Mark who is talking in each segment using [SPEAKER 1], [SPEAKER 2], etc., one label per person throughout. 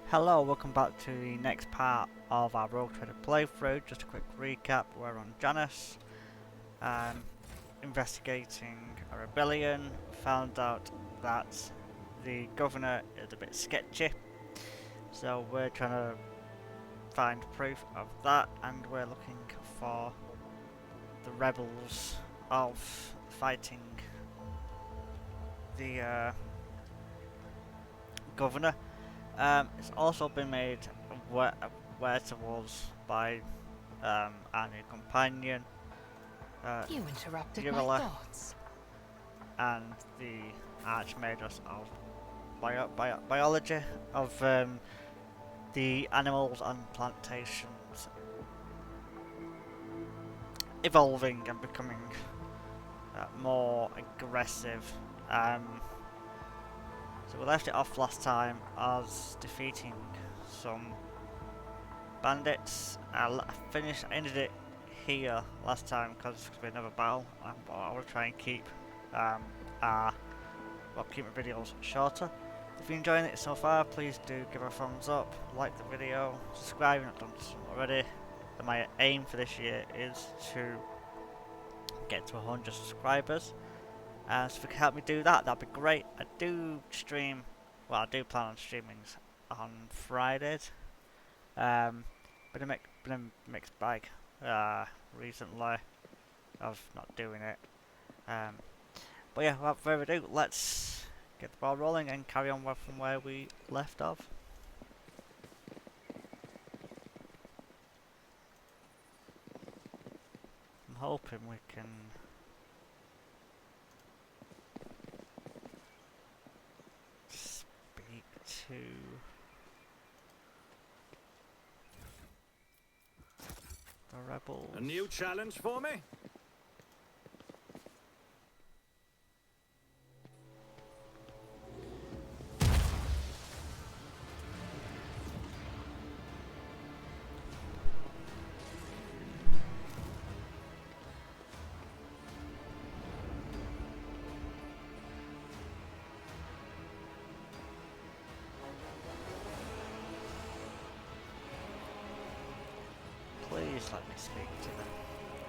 [SPEAKER 1] Hello, welcome back to the next part of our Rogue Trader playthrough. Just a quick recap, we're on Janus, investigating a rebellion, found out that the governor is a bit sketchy, so we're trying to find proof of that, and we're looking for the rebels of fighting the governor. It's also been made aware to us by our new companion,
[SPEAKER 2] You interrupted my thoughts.
[SPEAKER 1] and the Archmagus of biology of the animals and plantations evolving and becoming more aggressive. So we left it off last time as defeating some bandits. I ended it here last time because it's going to be another battle, but I will try and keep keep my videos shorter. If you're enjoying it so far, please do give a thumbs up, like the video, subscribe if you've not done so already. And my aim for this year is to get to 100 subscribers. So if you can help me do that, that'd be great. I do plan on streaming on Fridays. Been a mixed bag recently of not doing it. But yeah, without further ado, let's get the ball rolling and carry on from where we left off. I'm hoping we can speak to the rebels.
[SPEAKER 3] A new challenge for me?
[SPEAKER 1] Please let me speak to them.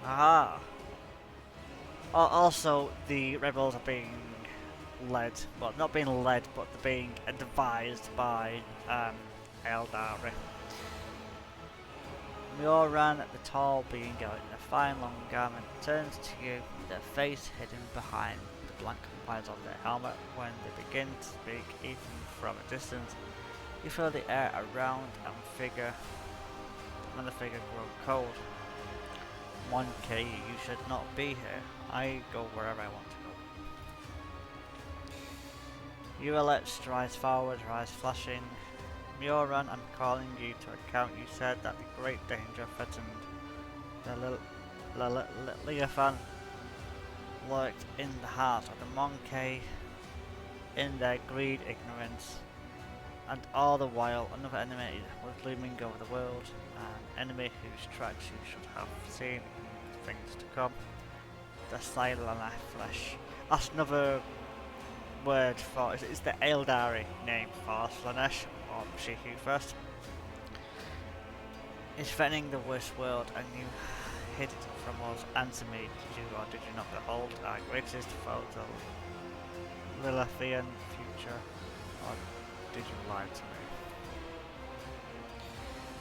[SPEAKER 1] Aha! Also, the rebels are being led, well, not being led, but they're being advised by Eldari. Mioran, the tall being in a fine long garment, turns to you, their face hidden behind the blank lines of their helmet. When they begin to speak, even from a distance, you feel the air around and the figure grow cold. 1K, you should not be here. I go wherever I want to go. Urelet strides forward, her eyes flashing. Mioran, I'm calling you to account. You said that the great danger threatened the Leviathan lurked in the heart of the Monkey, in their greed, ignorance, and all the while another enemy was looming over the world, an enemy whose tracks you should have seen in things to come. The silent flesh. That's another word for it's the Eldari name for Slanesh, or Shihu first. It's threatening the worst world, and you hid it from us. Answer me, did you or did you not behold our greatest foe, the Lilithian future, or did you lie to me?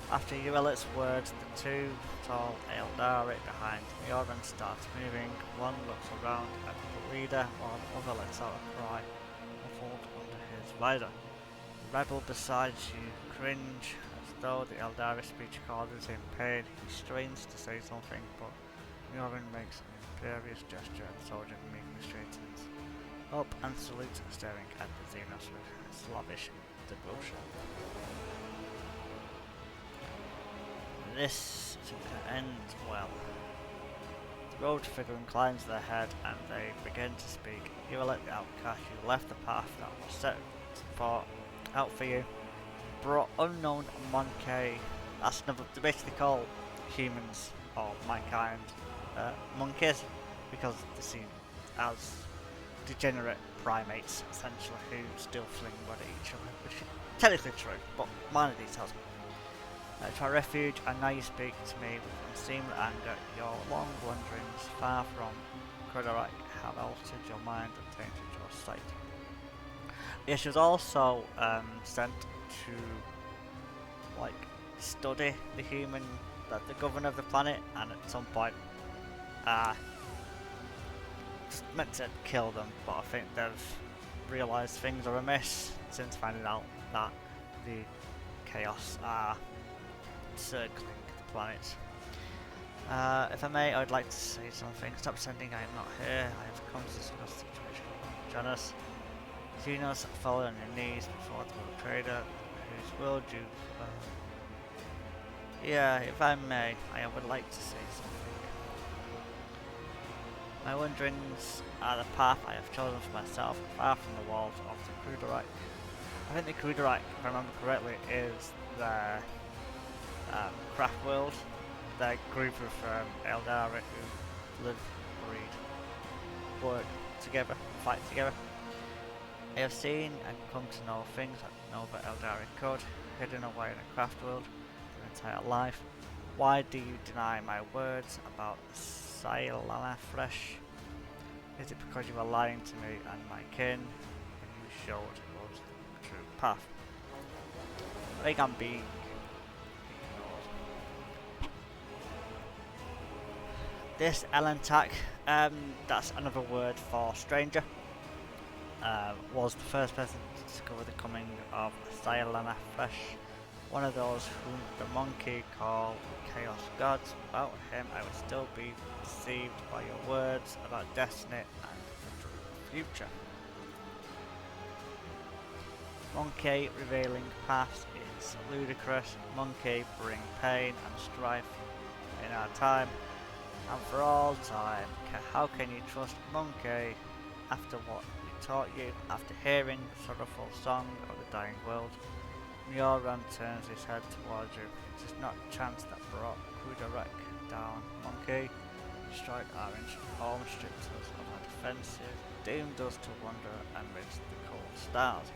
[SPEAKER 1] After Urelet's words, the two tall Eldari behind Mioran starts moving. One looks around at the leader, while the other lets out a cry, muffled under his visor. The rebel beside you cringe, as though the Eldari speech causes him pain. He strains to say something, but Mioran makes an imperious gesture, and the soldier meekly straightens up and salutes, staring at the Xenos with slavish devotion. This isn't going to end well. The robed figure inclines their head and they begin to speak. You are like the outcast, you left the path that was set out for you. Brought unknown Monkey, that's another, they basically call humans or mankind monkeys. because they're seen as degenerate primates, essentially, who still fling wood at each other, which is technically true, but minor details. To our refuge, and now you speak to me with unseemly anger. Your long wanderings far from Grimdark have altered your mind and tainted your sight. Yeah, she was also sent to like study the human, the governor of the planet, and at some point meant to kill them, but I think they've realised things are amiss since finding out that the chaos are circling the planet. If I may, I would like to say something. Stop pretending I am not here. I have come to discuss the situation. Join us. Xenos, fall on your knees before the world trader, whose world you... yeah, if I may, I would like to say something. My wanderings are the path I have chosen for myself, far from the walls of the Grimdark. I think the Grimdark, if I remember correctly, is their craft world. Their group of Eldari who live, breed, work together, fight together. I have seen and come to know things I know about Eldari code, hidden away in a craft world your entire life. Why do you deny my words about sci-fi flesh? Is it because you are lying to me and my kin when you showed us the true path? They can be ignored. This Elentak, that's another word for stranger, was the first person to discover the coming of sci-fi flesh, one of those whom the monkey call chaos gods. Without him, I would still be deceived by your words about destiny and the future. Monkey revealing paths is ludicrous. Monkey bring pain and strife in our time and for all time. How can you trust Monkey after what we taught you, after hearing the sorrowful song of the dying world? Mioran turns his head towards you. It is not chance that brought Grimdark down. Monkey destroyed our ancient home, stripped us of our defences, doomed us to wander amidst the cold stars.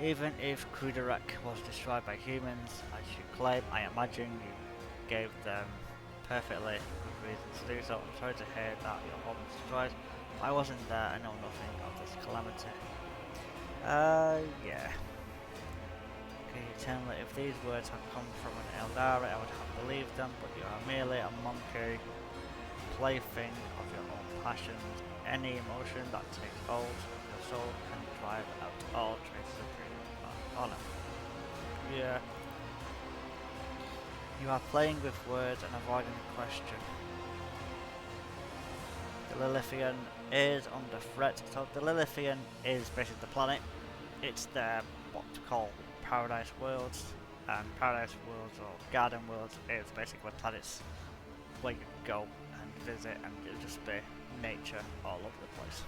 [SPEAKER 1] Even if Grimdark was destroyed by humans, as you claim, I imagine you gave them perfectly good reason to do so. I'm sorry to hear that your home was destroyed. I wasn't there, I know nothing of this calamity. Yeah. Can you tell me if these words had come from an Eldari, I would have believed them, but you are merely a monkey, plaything of your own passions. Any emotion that takes hold of your soul can drive out all traces of honor. Yeah. You are playing with words and avoiding the question. The Lilithian is under threat. So the Lilithian is basically the planet. It's their what to call paradise worlds, and paradise worlds or garden worlds is basically planets where you go and visit, and it'll just be nature all over the place.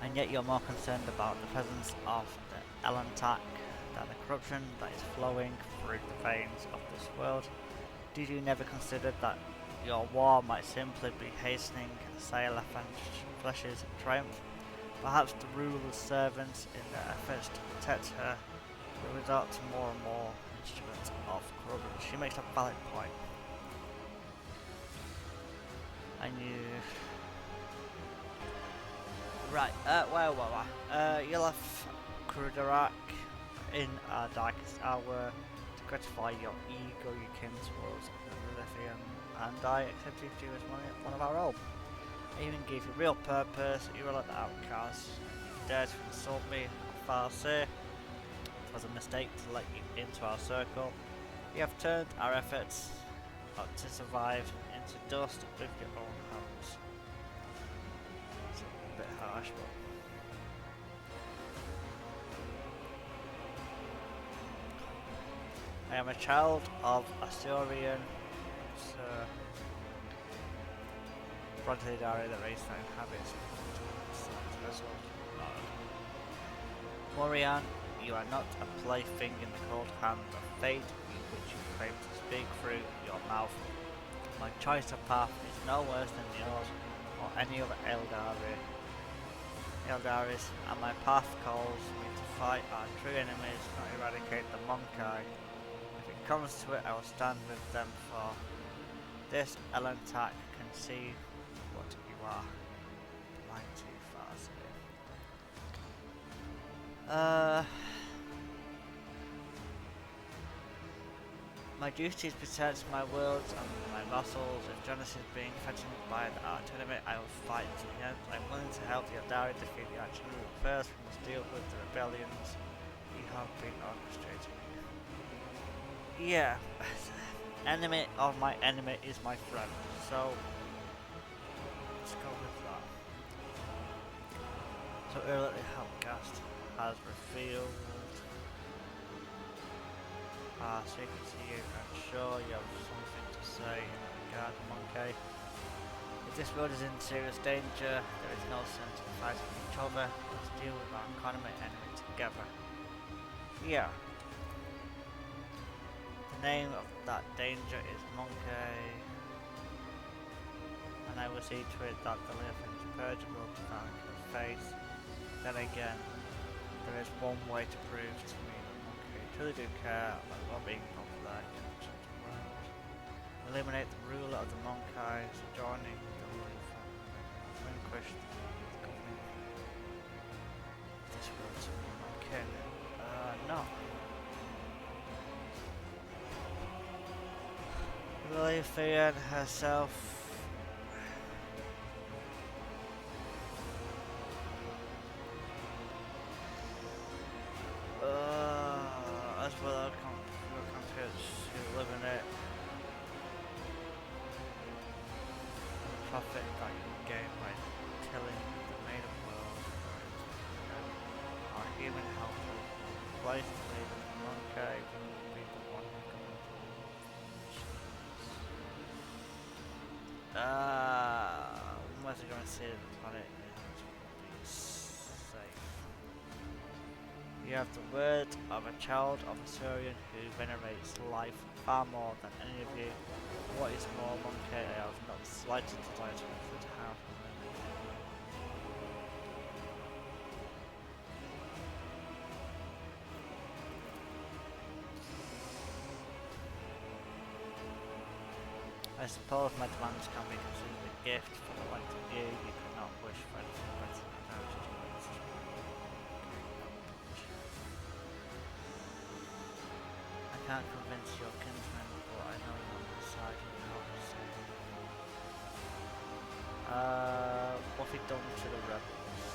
[SPEAKER 1] And yet you're more concerned about the presence of the Elentak than the corruption that is flowing through the veins of this world. Did you never consider that your war might simply be hastening Sailor Flesh's triumph? Perhaps the ruler's servants, in their efforts to protect her, will resort to more and more instruments of corruption. She makes a valid point. And you... Right, where were I? You'll have Grimdark in our darkest hour to gratify your ego you came towards the Lithium, and I accepted you as one of our own. I even gave you real purpose. You were like the outcast. You dared to insult me, far say. It was a mistake to let you into our circle. You have turned our efforts to survive into dust with your own hands. It's a bit harsh, but... I am a child of Asturian, Bronzidari, the race that inhabits Morian You are not a plaything in the cold hand of fate, which you claim to speak through your mouth. My choice of path is no worse than yours or any other Eldaris, and my path calls me to fight our true enemies, not eradicate the Monkai. If it comes to it, I will stand with them, for this Elentak can see what you are. Blind too far, my duty is to protect my worlds and my vassals. If Jonas is being threatened by the arch-enemy, I will fight to the end. I'm willing to help the Eldari defeat the arch-enemy, but first we must deal with the rebellions you have been orchestrating. Yeah, enemy of my enemy is my friend, so let's go with that. So earlier the Helpcast has revealed secret to you. I'm sure you have something to say in regard to Monkey. If this world is in serious danger, there is no sense in fighting each other. Let's deal with our economy enemy together. Yeah. The name of that danger is Monkey, and I will see to it that the living is purgeable to thank your face. Then again, there is one way to prove to me that Monkey truly do care about well-being of their world. Eliminate the ruler of the Monkey, joining the ruling family. Relinquish the governing this world to be my kin. No. Lilithien herself. As well as compared to live in it. Profit that you gain by tilling the made-up world. Our human helper, place to lead the Monkey will be the one who comes. Unless you're going to see the planet will be safe. You have the word of a child of a Saurian who venerates life far more than any of you. What is more, Monkey, I have not the slightest desire to inflict harm. I suppose my demands can be considered a gift for the likes of you. You cannot wish for anything better than I was just I can't convince your kinsmen, but I know you're on my side and how to say. What have you done to the rebels?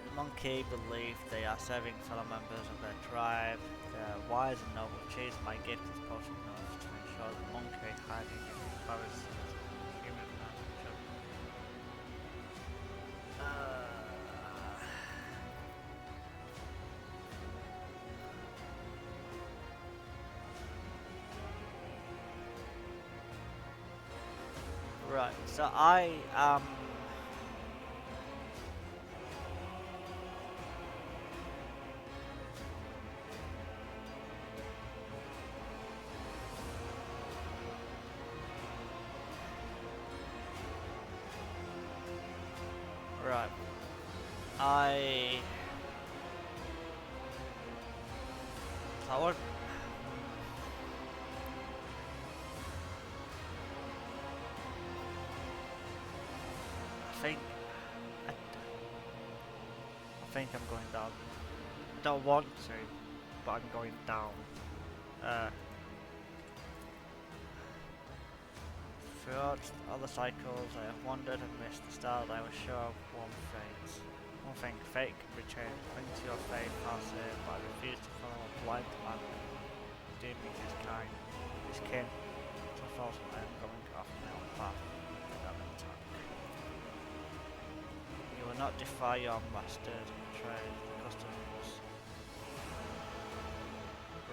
[SPEAKER 1] The Monkey believe they are serving fellow members of their tribe. They are wise and noble chiefs. My gift is potent enough to ensure the Monkey hiding in the forest is human advantage. Right, so I right. So I would. I think I'm going down. I don't want to, but I'm going down. Throughout other cycles, I have wandered and missed the stars. I was sure of one thing, fate can be changed. Cling to your faith, pass it, but I refuse to follow a blind man deeming his kind, his kin. So false, I am going off my own path. You will not defy your masters and betray the customs.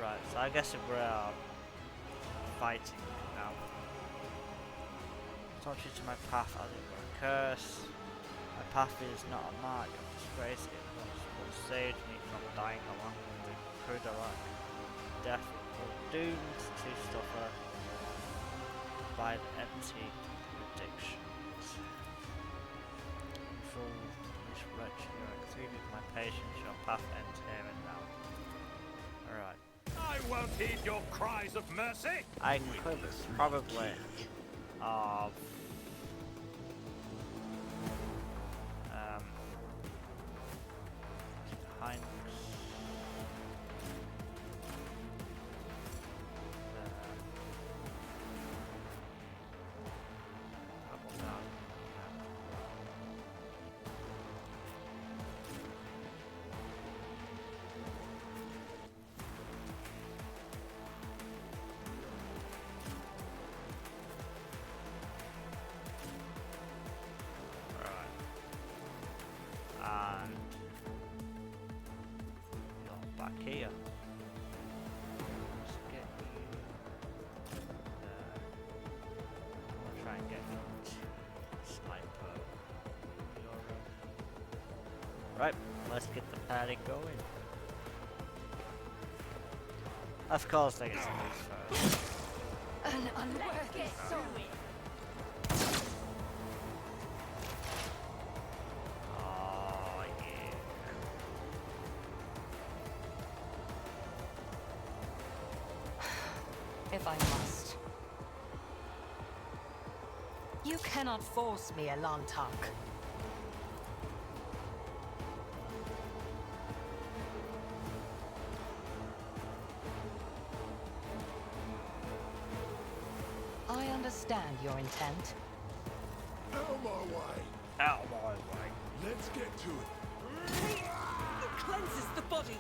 [SPEAKER 1] Right, so I guess if we're fighting now. Touch you to my path as it were a curse. My path is not a mark of disgrace, it will save me from dying along with the Grimdark. Death will doomed to suffer by the empty addictions. Foolish wretch, you are exceeding my patience, your path ends here and now. Alright.
[SPEAKER 3] I won't heed your cries of mercy!
[SPEAKER 1] I could probably of behind double down. And you're back here. Let's get you there. I'm gonna try and get you to sniper. Right, let's get the party going. Of course, I get some of these first.
[SPEAKER 2] An unworthy soul. If I must. You cannot force me, Elantark. I understand your intent.
[SPEAKER 4] Out of my way.
[SPEAKER 1] Out of my way.
[SPEAKER 4] Let's get to it.
[SPEAKER 2] It cleanses the body.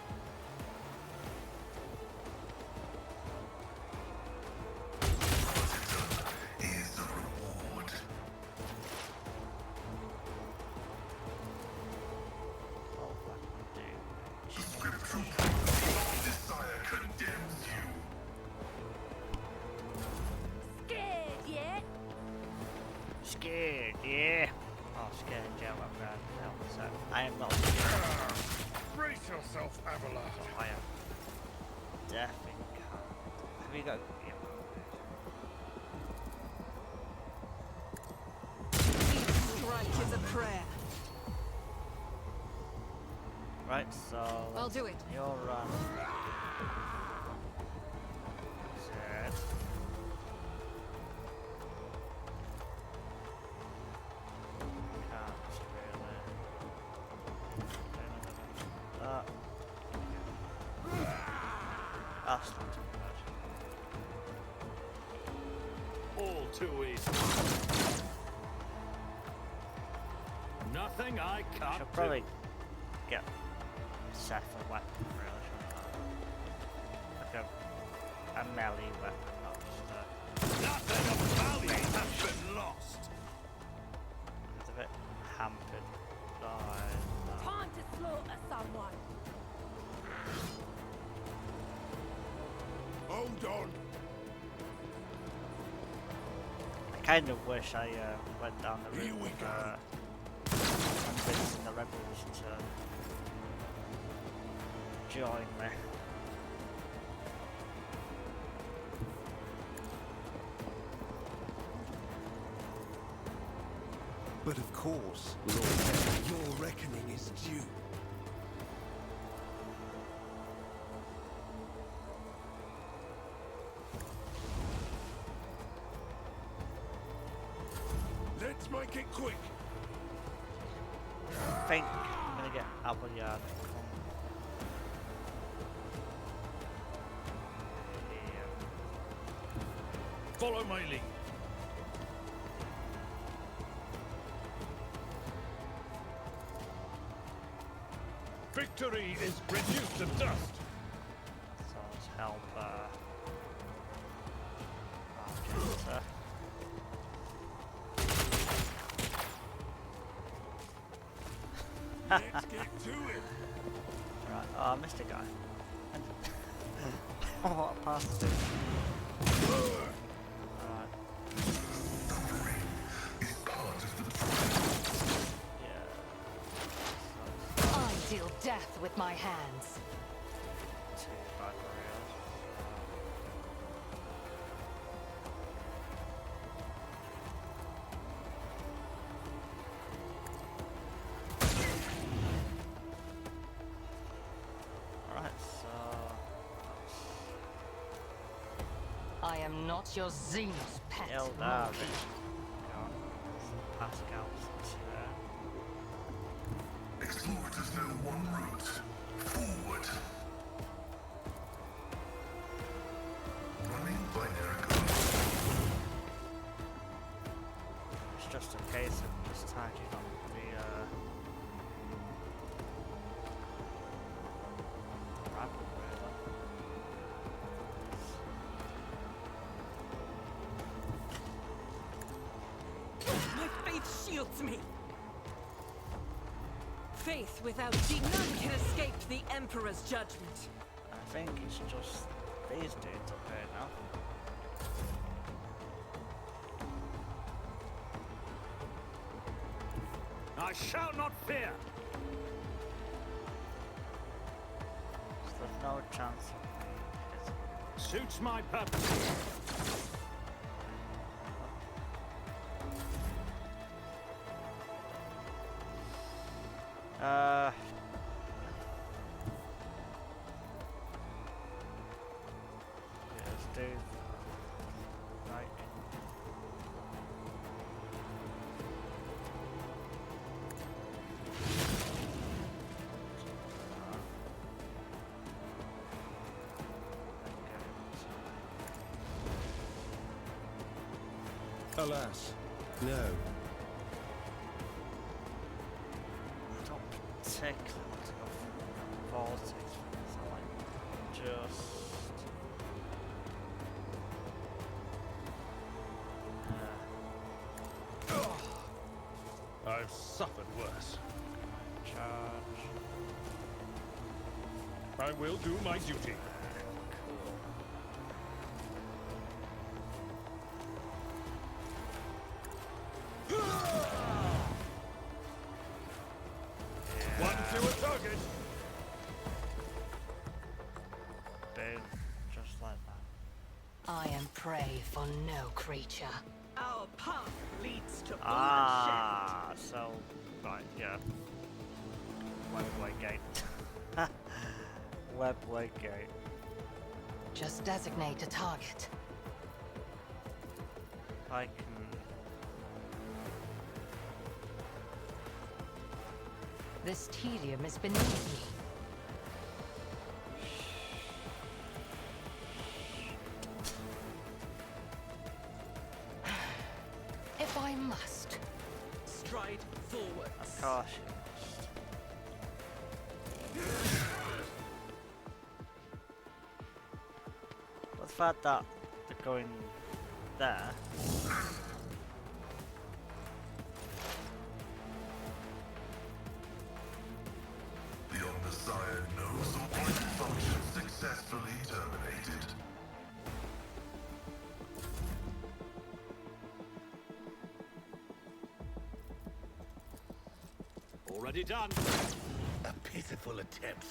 [SPEAKER 1] Scared, yeah. Oh, scared, yeah, I'm glad. No, so I am not scared.
[SPEAKER 3] Brace yourself, Abelard.
[SPEAKER 1] I am definitely can't. Have you got? Yeah.
[SPEAKER 2] Each strike is a prayer.
[SPEAKER 1] Right, so
[SPEAKER 2] I'll do it.
[SPEAKER 1] You'll run. Set. That's not too bad.
[SPEAKER 3] All too easy. Nothing I can't
[SPEAKER 1] Should probably
[SPEAKER 3] do.
[SPEAKER 1] get set a weapon, really, shouldn't I? Like a melee weapon, not just
[SPEAKER 3] Nothing of value has been lost.
[SPEAKER 1] it's a bit hampered by that.
[SPEAKER 5] Time to slaughter someone.
[SPEAKER 4] Hold on.
[SPEAKER 1] I kind of wish I went down the
[SPEAKER 4] Here
[SPEAKER 1] route
[SPEAKER 4] we
[SPEAKER 1] of
[SPEAKER 4] go.
[SPEAKER 1] convincing the rebels to join me.
[SPEAKER 4] But of course, Lord, your reckoning is due. Let's make it quick.
[SPEAKER 1] I think I'm gonna get Appleyard.
[SPEAKER 3] Follow my lead. Victory is reduced to dust.
[SPEAKER 1] So let's help Argenta.
[SPEAKER 4] Let's get to it.
[SPEAKER 1] Right, oh, I missed a guy. What a bastard. Alright.
[SPEAKER 2] death with my hands.
[SPEAKER 1] Too bad, really. Alright, so
[SPEAKER 2] I am not your Xenos pet.
[SPEAKER 1] Grimdark.
[SPEAKER 2] Morty.
[SPEAKER 1] Pascal's turn.
[SPEAKER 3] Explorers know one route. Forward. Running binary code.
[SPEAKER 1] It's just a case of just tagging on the rabbit, really.
[SPEAKER 2] My faith shields me. Faith without thee, none can escape the Emperor's judgment.
[SPEAKER 1] I think it's just these dudes up here now.
[SPEAKER 3] I shall not fear.
[SPEAKER 1] So there's no chance of me hitting.
[SPEAKER 3] Suits my purpose.
[SPEAKER 1] Yeah, let's do right.
[SPEAKER 4] Alas, no.
[SPEAKER 1] I don't particularly want to go for vortex for this. I like just.
[SPEAKER 3] I've suffered worse.
[SPEAKER 1] Charge.
[SPEAKER 3] I will do my duty. One to a target.
[SPEAKER 1] Boom. Just like that.
[SPEAKER 2] I am prey for no creature.
[SPEAKER 6] Our path leads to bloodshed.
[SPEAKER 1] Ah, so right, yeah. Webway gate. Webway gate.
[SPEAKER 2] Just designate a target.
[SPEAKER 1] I can.
[SPEAKER 2] This tedium is beneath me. If I must.
[SPEAKER 6] Stride forward.
[SPEAKER 1] Of course. But the fact that they're going there.
[SPEAKER 3] The Omnissiah knows the point function successfully terminated. Already done.
[SPEAKER 4] A pitiful attempt.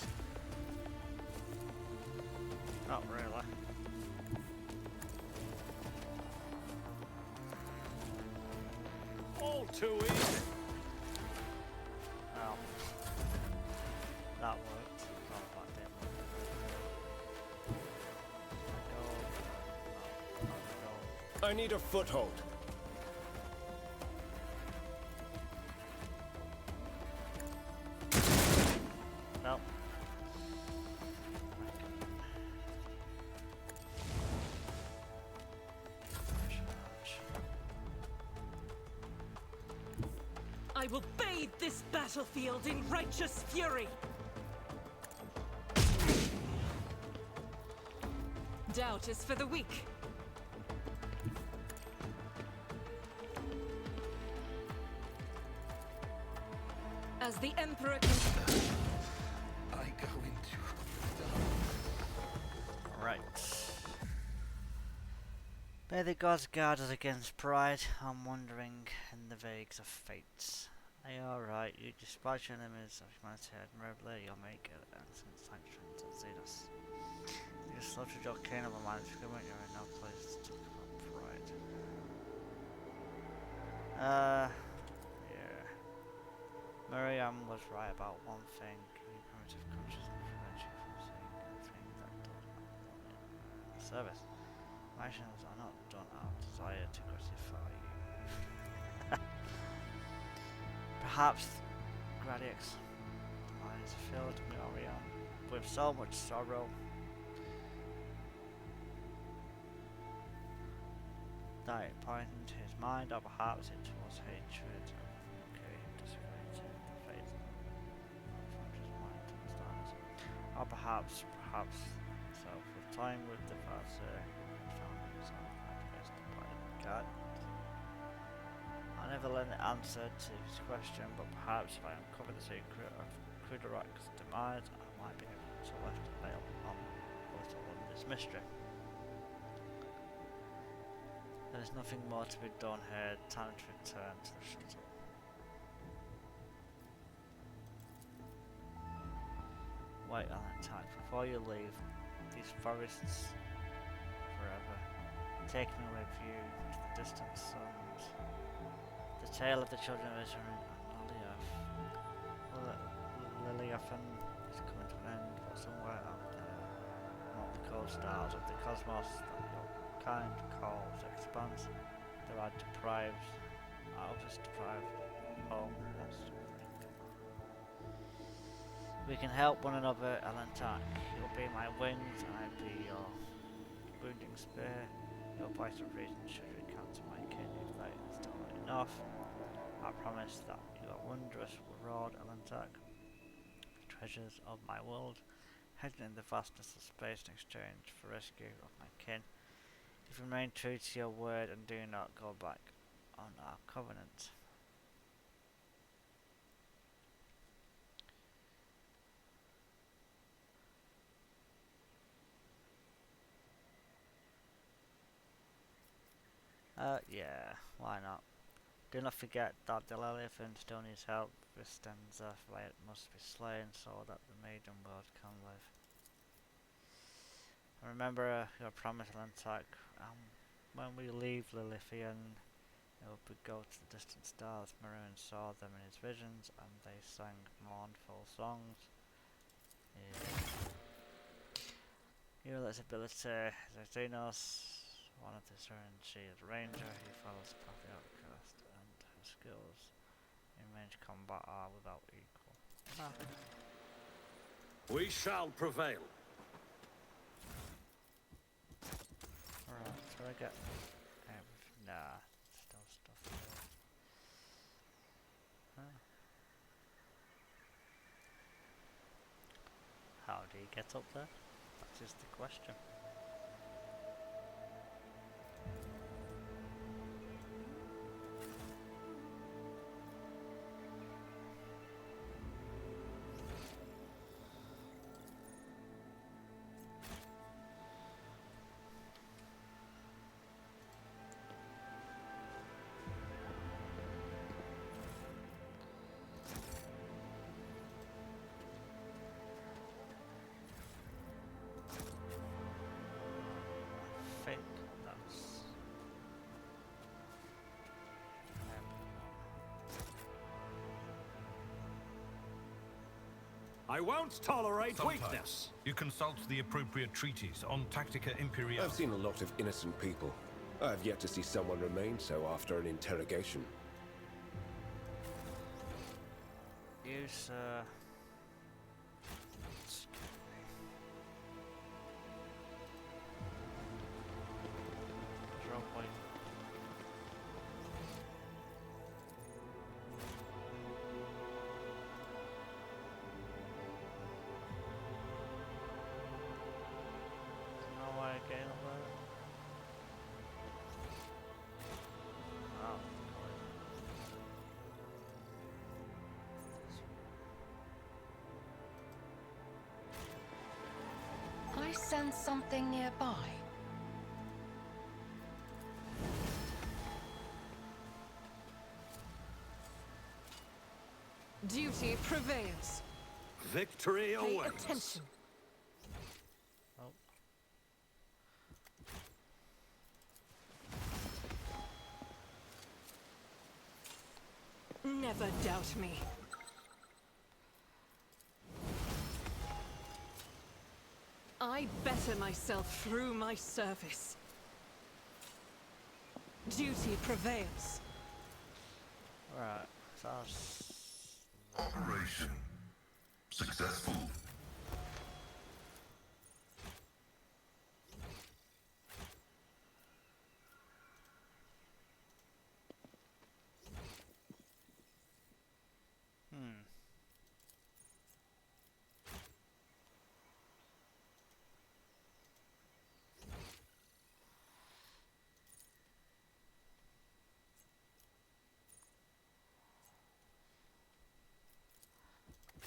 [SPEAKER 1] Not really.
[SPEAKER 3] All too easy.
[SPEAKER 1] Oh. That worked. Oh, that didn't work. Go.
[SPEAKER 4] I need a foothold.
[SPEAKER 1] No.
[SPEAKER 6] I will bathe this battlefield in righteous fury.
[SPEAKER 2] Doubt is for the weak. As the Emperor can...
[SPEAKER 4] I go into
[SPEAKER 1] Right. May the gods guard us against pride. I'm wandering in the vagues of fates. Are you alright? You dispatch enemies of humanity admirably. You'll make it excellent sanctions of Xenos. You slaughtered your king of a man's government. You're in no place to talk about pride. Yeah. Miriam was right about one thing. Your primitive consciousness prevents you from seeing anything that does not belong in service. My actions are not done out of desire to gratify you. Perhaps Gradius has filled Miriam with so much sorrow that it poisoned his mind, or perhaps it was hatred. Okay, disagree to the fate of his mind and stars. Or perhaps himself with time with the father and found himself against the planet God. I never learned the answer to his question, but perhaps if I uncover the secret of Grimdark's demise, I might be able to lift the veil on a little of this mystery. There is nothing more to be done here. Time to return to the shuttle. Wait on that time. Before you leave these forests forever, take me with you to the distant suns. The tale of the children of Israel and Liliathan is coming to an end, but somewhere out there, among the cold stars of the cosmos that your kind calls expanse, there are deprived, others deprived, home lost suffering. We can help one another, Alantak. You'll be my wings, and I'll be your wounding spear. Your voice of reason should recount to my kin if that is still not enough. I promise that you are wondrous, Lord Alantak. The treasures of my world, hidden in the vastness of space in exchange for rescue of my kin. If you remain true to your word and do not go back on our covenant. Yeah, why not? Do not forget that the elephant still needs help. Vistenza must be slain so that the maiden world can live. And remember your promise, Lantak. When we leave Lilithian, we go to the distant stars. Maroon saw them in his visions, and they sang mournful songs. Uriel's ability is Xenos. One of the Seren, she is Ranger, he follows the path of the outcast, and her skills in range combat are without equal.
[SPEAKER 3] We shall prevail.
[SPEAKER 1] Alright, so I get everything. Nah, still stuff there. Huh. How do you get up there? That is the question. I think that's
[SPEAKER 3] I won't tolerate
[SPEAKER 7] Sometimes
[SPEAKER 3] weakness.
[SPEAKER 7] you consult the appropriate treaties on Tactica Imperial.
[SPEAKER 4] I've seen a lot of innocent people. I've yet to see someone remain so after an interrogation.
[SPEAKER 1] use drop point. No way getting up there. Oh,
[SPEAKER 8] I sense something nearby.
[SPEAKER 2] Duty prevails.
[SPEAKER 3] Victory
[SPEAKER 2] Pay
[SPEAKER 3] awaits.
[SPEAKER 2] attention.
[SPEAKER 1] Oh.
[SPEAKER 2] Never doubt me. I better myself through my service. Duty prevails.
[SPEAKER 1] Right, so that's...
[SPEAKER 9] Operation successful.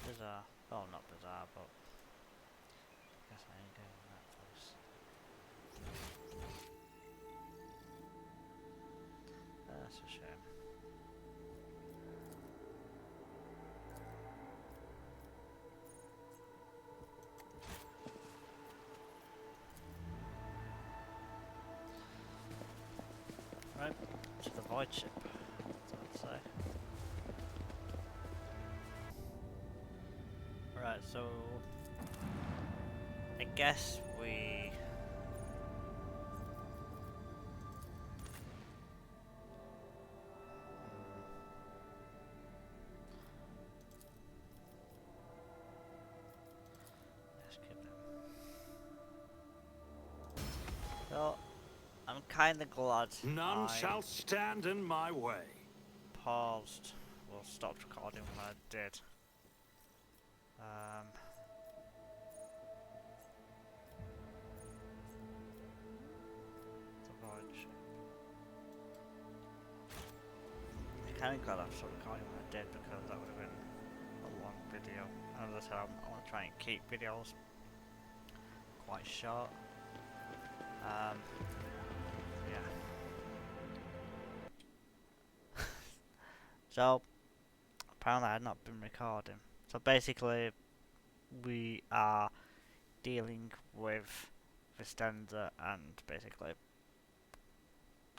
[SPEAKER 1] Bizarre. Oh, not bizarre, but... guess I ain't doing that first. That's a shame. Right, to the void ship, I'd say. Right, so I guess we let's skip them. So I'm kinda glad
[SPEAKER 3] None
[SPEAKER 1] I
[SPEAKER 3] shall stand in my way.
[SPEAKER 1] paused, well, stopped recording when I did. The void ship. I'm kinda glad I stopped recording when I did because that would have been a long video. As I said, I want to try and keep videos quite short. Yeah. So apparently I had not been recording. So basically we are dealing with Vistenda and basically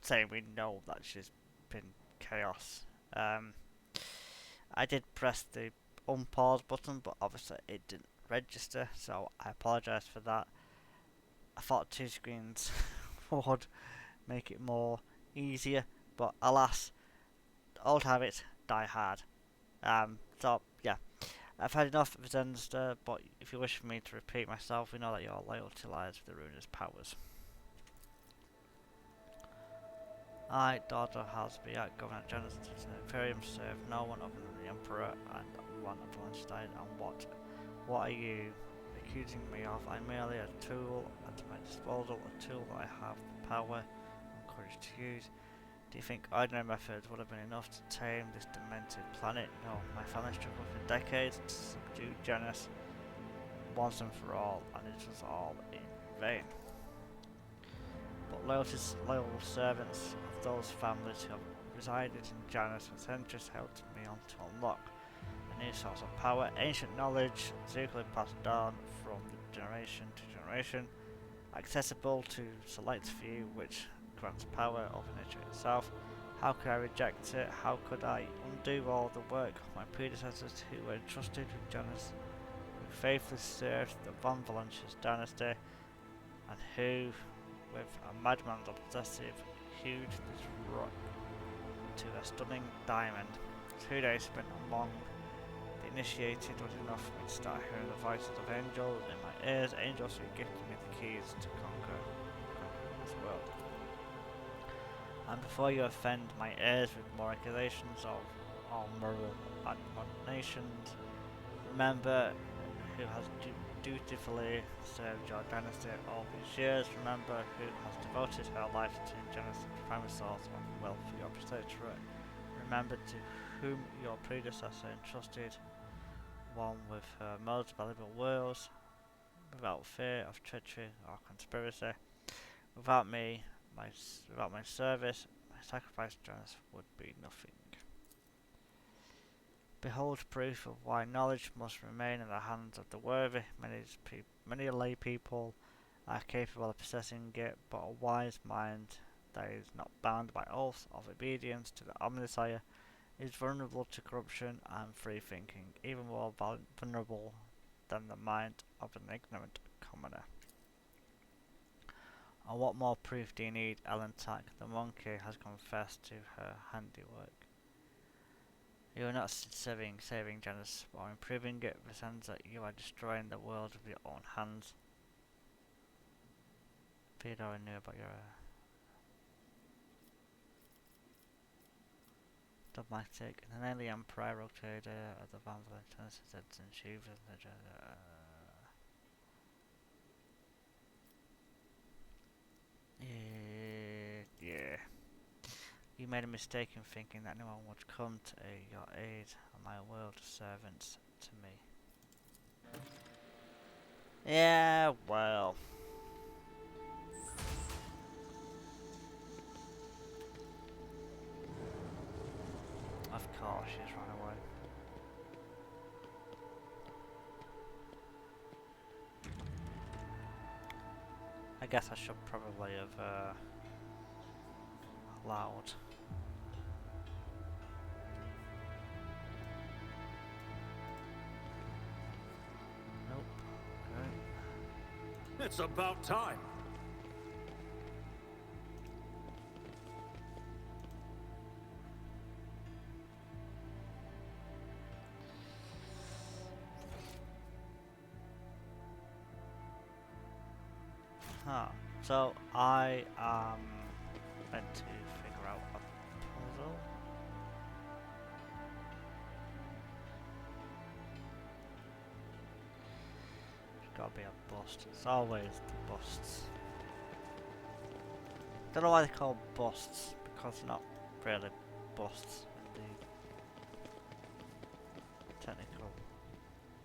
[SPEAKER 1] saying we know that she's been chaos. I did press the unpause button, but obviously it didn't register, so I apologise for that. I thought 2 screens would make it more easier, but alas, old habits die hard. So yeah, I've had enough of Zenster, but if you wish for me to repeat myself, we know that your loyalty lies with the runer's powers. I, daughter Halsby, Governor Genesis to the Imperium, serve no one other than the Emperor and one of Wallenstein, and what are you accusing me of? I'm merely a tool at my disposal, a tool that I have the power and courage to use. Do you think ordinary methods would have been enough to tame this demented planet? No, my family struggled for decades to subdue Janus once and for all, and it was all in vain. But loyal servants of those families who have resided in Janus for centuries helped me on to unlock a new source of power, ancient knowledge, secretly passed down from generation to generation, accessible to select few, which grants power over nature itself. How could I reject it? How could I undo all the work of my predecessors who were entrusted with Janus, who faithfully served the Von Valancius dynasty, and who, with a madman's obsessive, hewed this rock to a stunning diamond. 2 days spent among the initiated was enough for me to start hearing the voices of angels in my ears, angels who gifted me the keys to conquer this world. And before you offend my ears with more accusations of all moral admonitions, remember who has dutifully served your dynasty all these years. Remember who has devoted her life to Janus, the primary source of wealth for your protectorate. Remember to whom your predecessor entrusted one with her most valuable worlds, without fear of treachery or conspiracy. Without my service, my sacrifice to Janus would be nothing. Behold proof of why knowledge must remain in the hands of the worthy. Many lay people are capable of possessing it, but a wise mind that is not bound by oaths of obedience to the Omnissiah is vulnerable to corruption and free thinking, even more vulnerable than the mind of an ignorant commoner. And what more proof do you need? Elentak, the monkey, has confessed to her handiwork. You are not saving Genesis, or improving it, pretends that you are destroying the world with your own hands. Theodora knew about your dogmatic, an alien emperor trader of the Vandal Intelligence and she was yeah. You made a mistake in thinking that no one would come to your aid, and my world servants to me. Yeah, well. Of course she's run away. I guess I should probably have allowed. Nope. Okay.
[SPEAKER 3] It's about time.
[SPEAKER 1] Huh. So I am meant to figure out a puzzle. There's gotta be a bust. It's always the busts. Don't know why they're called busts, because they're not really busts in the technical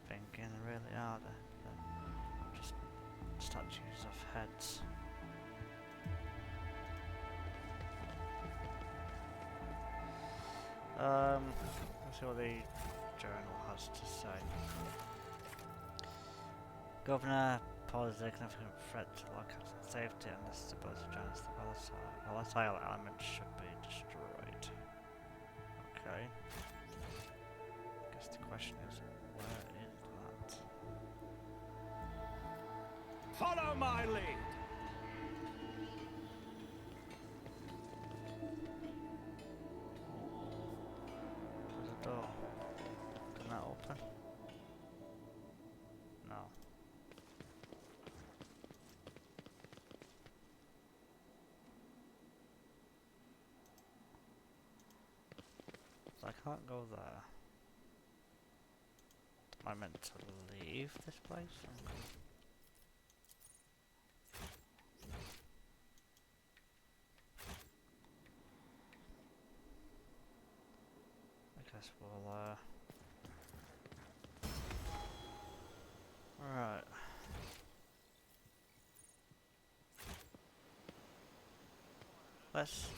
[SPEAKER 1] thinking, they really are. They're just statues of heads. Let's see what the journal has to say. Governor poses a significant threat to local safety and the stability of Janus. The volatile element should be destroyed. Okay. Guess the question is, where is that?
[SPEAKER 3] Follow my lead.
[SPEAKER 1] There's a door. Can that open? No. So I can't go there. Am I meant to leave this place? I guess we'll Alright. Let's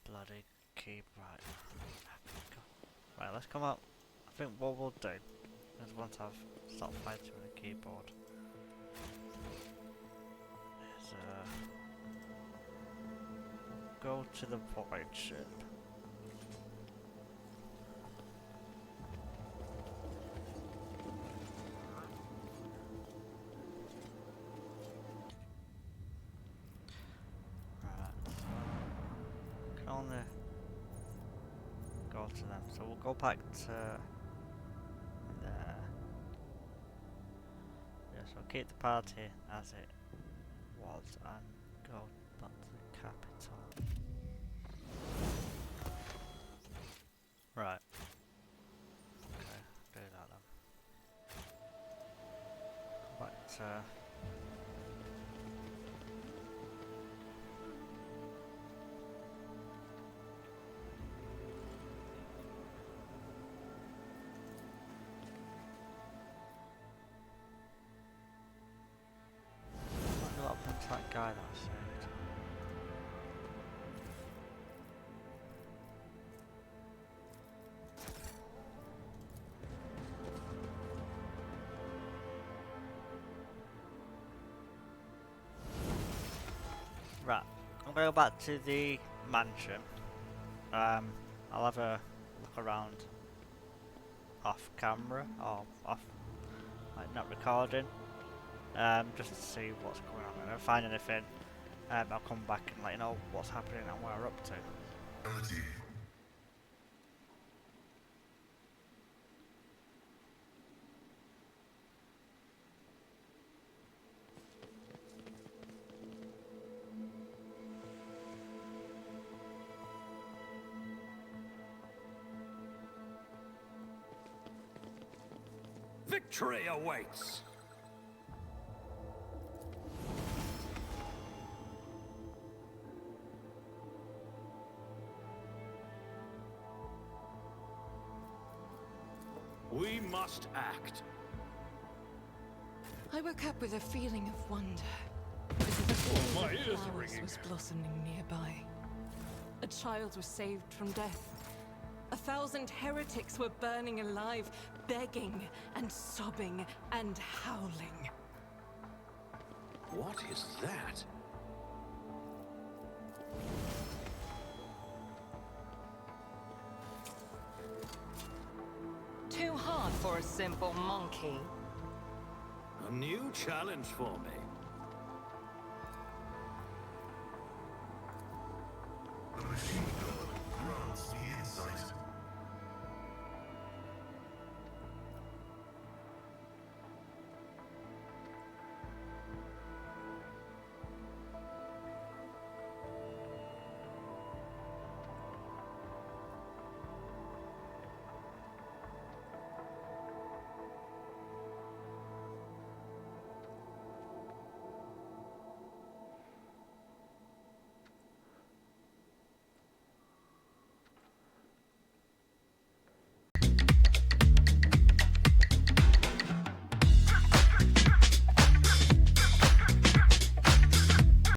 [SPEAKER 1] bloody keep right. Right, let's come out. I think what we'll do is once I've stopped fighting with the keyboard is go to the void ship. Can only go to them, so we'll go back to there. Yeah, so keep the party as it was and go back to the capital. Right. Okay, do that then. But what happened to that guy that I saved? I'm gonna go back to the mansion. I'll have a look around off camera, or off, like not recording, just to see what's going on. And if I find anything, I'll come back and let you know what's happening and where we're up to.
[SPEAKER 9] Ability.
[SPEAKER 3] Victory awaits! We must act.
[SPEAKER 2] I woke up with a feeling of wonder. Because of the field
[SPEAKER 3] my
[SPEAKER 2] of
[SPEAKER 3] ears are
[SPEAKER 2] flowers
[SPEAKER 3] ringing.
[SPEAKER 2] was blossoming nearby. A child was saved from death. 1,000 heretics were burning alive, begging and sobbing and howling.
[SPEAKER 3] What is that?
[SPEAKER 8] Too hard for a simple monkey.
[SPEAKER 3] A new challenge for me.
[SPEAKER 9] The machine god grants me insight